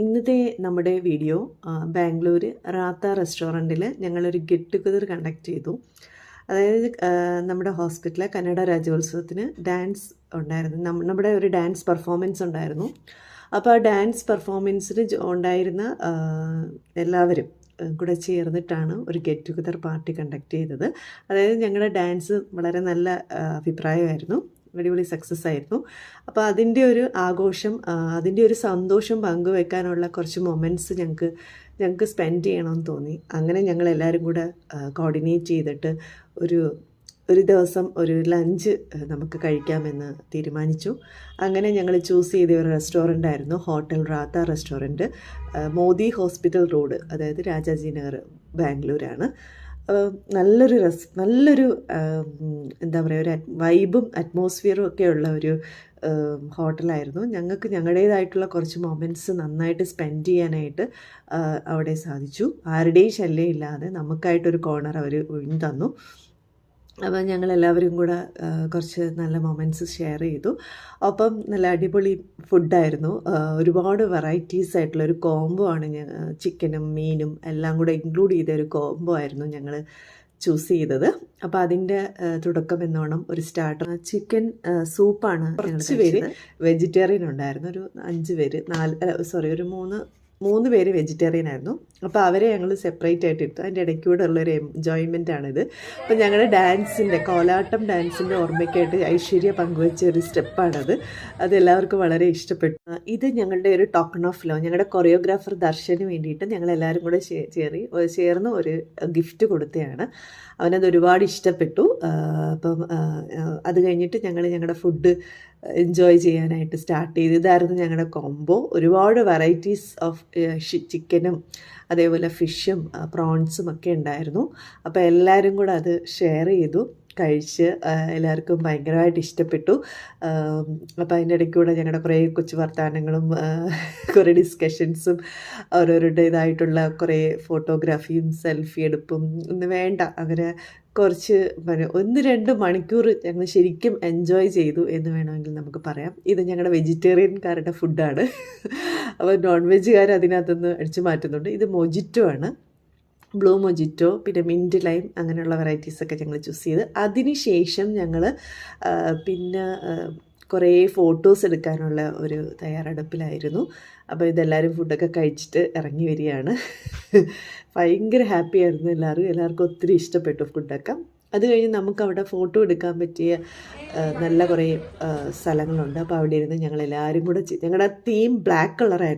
ഇന്നത്തെ നമ്മുടെ വീഡിയോ ബാംഗ്ലൂർ റാത്ത റെസ്റ്റോറൻറ്റിൽ ഞങ്ങളൊരു ഗെറ്റ് ടുഗദർ കണ്ടക്ട് ചെയ്തു. അതായത് നമ്മുടെ ഹോസ്പിറ്റലിലെ കന്നഡ രാജ്യോത്സവത്തിന് ഡാൻസ് ഉണ്ടായിരുന്നു. നമ്മുടെ ഒരു ഡാൻസ് പെർഫോമൻസ് ഉണ്ടായിരുന്നു. അപ്പോൾ ആ ഡാൻസ് പെർഫോമൻസിന് ഉണ്ടായിരുന്ന എല്ലാവരും കൂടെ ചേർന്നിട്ടാണ് ഒരു ഗെറ്റ് ടുഗദർ പാർട്ടി കണ്ടക്ട് ചെയ്തത്. അതായത് ഞങ്ങളുടെ ഡാൻസ് വളരെ നല്ല അഭിപ്രായമായിരുന്നു, അടിപൊളി സക്സസ് ആയിരുന്നു. അപ്പോൾ അതിൻ്റെ ഒരു ആഘോഷം, അതിൻ്റെ ഒരു സന്തോഷം പങ്കുവെക്കാനുള്ള കുറച്ച് മൊമെൻറ്റ്സ് ഞങ്ങൾക്ക് സ്പെൻഡ് ചെയ്യണമെന്ന് തോന്നി. അങ്ങനെ ഞങ്ങൾ എല്ലാവരും കൂടെ കോർഡിനേറ്റ് ചെയ്തിട്ട് ഒരു ദിവസം ഒരു ലഞ്ച് നമുക്ക് കഴിക്കാമെന്ന് തീരുമാനിച്ചു. അങ്ങനെ ഞങ്ങൾ ചൂസ് ചെയ്ത ഒരു റെസ്റ്റോറൻ്റ് ആയിരുന്നു hotel Ratha restaurant, Modi hospital road, അതായത് രാജാജി നഗർ, ബാംഗ്ലൂരാണ്. നല്ലൊരു എന്താ പറയുക, ഒരു വൈബും അറ്റ്മോസ്ഫിയറും ഒക്കെയുള്ള ഒരു ഹോട്ടലായിരുന്നു. ഞങ്ങൾക്ക് ഞങ്ങളുടേതായിട്ടുള്ള കുറച്ച് മൊമെൻറ്റ്സ് നന്നായിട്ട് സ്പെൻഡ് ചെയ്യാനായിട്ട് അവിടെ സാധിച്ചു. ആരുടെയും ശല്യം ഇല്ലാതെ നമുക്കായിട്ടൊരു കോർണർ അവർ ഒഴിഞ്ഞു തന്നു. അപ്പോൾ ഞങ്ങളെല്ലാവരും കൂടെ കുറച്ച് നല്ല മൊമെൻറ്റ്സ് ഷെയർ ചെയ്തു. ഒപ്പം നല്ല അടിപൊളി ഫുഡായിരുന്നു. ഒരുപാട് വെറൈറ്റീസ് ആയിട്ടുള്ളൊരു കോംബോ ആണ്. ചിക്കനും മീനും എല്ലാം കൂടെ ഇൻക്ലൂഡ് ചെയ്ത ഒരു കോംബോ ആയിരുന്നു ഞങ്ങൾ ചൂസ് ചെയ്തത്. അപ്പോൾ അതിൻ്റെ തുടക്കം എന്നോണം ഒരു സ്റ്റാർട്ടർ ചിക്കൻ സൂപ്പാണ്. കുറച്ച് പേര് വെജിറ്റേറിയൻ ഉണ്ടായിരുന്നു, ഒരു 5 പേര്, ഒരു 3 പേര് വെജിറ്റേറിയൻ ആയിരുന്നു. അപ്പോൾ അവരെ ഞങ്ങൾ സെപ്പറേറ്റ് ആയിട്ട് ഇട്ടു. അതിൻ്റെ ഇടയ്ക്കൂടെ ഉള്ളൊരു എൻജോയ്മെൻ്റ് ആണിത്. അപ്പോൾ ഞങ്ങളുടെ കോലാട്ടം ഡാൻസിൻ്റെ ഓർമ്മയ്ക്കായിട്ട് ഐശ്വര്യ പങ്കുവെച്ച ഒരു സ്റ്റെപ്പാണത്. അതെല്ലാവർക്കും വളരെ ഇഷ്ടപ്പെട്ടു. ഇത് ഞങ്ങളുടെ ഒരു ടോക്കൺ ഓഫ് ലവ്, ഞങ്ങളുടെ കൊറിയോഗ്രാഫർ ദർശന് വേണ്ടിയിട്ട് ഞങ്ങളെല്ലാവരും കൂടെ ചേർന്ന് ഒരു ഗിഫ്റ്റ് കൊടുത്തതാണ്. അവനത് ഒരുപാട് ഇഷ്ടപ്പെട്ടു. അപ്പം അത് കഴിഞ്ഞിട്ട് ഞങ്ങൾ ഞങ്ങളുടെ ഫുഡ് എൻജോയ് ചെയ്യാനായിട്ട് സ്റ്റാർട്ട് ചെയ്തു. ഇതായിരുന്നു ഞങ്ങളുടെ കോംബോ. ഒരുപാട് വെറൈറ്റീസ് ഓഫ് ചിക്കനും അതേപോലെ ഫിഷും പ്രോൺസും ഒക്കെ ഉണ്ടായിരുന്നു. അപ്പോൾ എല്ലാവരും കൂടെ അത് ഷെയർ ചെയ്തു, കഴിച്ച് എല്ലാവർക്കും ഭയങ്കരമായിട്ട് ഇഷ്ടപ്പെട്ടു. അപ്പോൾ അതിൻ്റെ ഇടയ്ക്കൂടെ ഞങ്ങളുടെ കുറേ കൊച്ചു വർത്തമാനങ്ങളും കുറേ ഡിസ്കഷൻസും ഓരോരുടേതായിട്ടുള്ള കുറേ ഫോട്ടോഗ്രാഫിയും സെൽഫി എടുപ്പും ഒന്നും വേണ്ട, അങ്ങനെ കുറച്ച് 1-2 മണിക്കൂർ ഞങ്ങൾ ശരിക്കും എൻജോയ് ചെയ്തു എന്ന് വേണമെങ്കിൽ നമുക്ക് പറയാം. ഇത് ഞങ്ങളുടെ വെജിറ്റേറിയൻകാരുടെ ഫുഡാണ്. അപ്പോൾ നോൺ വെജുകാർ അതിനകത്തുനിന്ന് അടിച്ചു മാറ്റുന്നുണ്ട്. ഇത് മൊജിറ്റോ ആണ്, ബ്ലൂ മൊജിറ്റോ, പിന്നെ മിൻറ്റ് ലൈം, അങ്ങനെയുള്ള വെറൈറ്റീസൊക്കെ ഞങ്ങൾ ചൂസ് ചെയ്ത് അതിന് ശേഷം ഞങ്ങൾ പിന്നെ കുറേ ഫോട്ടോസ് എടുക്കാനുള്ള ഒരു തയ്യാറെടുപ്പിലായിരുന്നു. അപ്പോൾ ഇതെല്ലാവരും ഫുഡൊക്കെ കഴിച്ചിട്ട് ഇറങ്ങി വരികയാണ്. ഭയങ്കര ഹാപ്പി ആയിരുന്നു എല്ലാവർക്കും ഒത്തിരി ഇഷ്ടപ്പെട്ടു ഫുഡൊക്കെ. അത് കഴിഞ്ഞ് നമുക്കവിടെ ഫോട്ടോ എടുക്കാൻ പറ്റിയ നല്ല കുറേ സ്ഥലങ്ങളുണ്ട്. അപ്പോൾ അവിടെ ഇരുന്ന് ഞങ്ങളെല്ലാവരും കൂടെ ഞങ്ങളുടെ തീം ബ്ലാക്ക് കളറായിരുന്നു.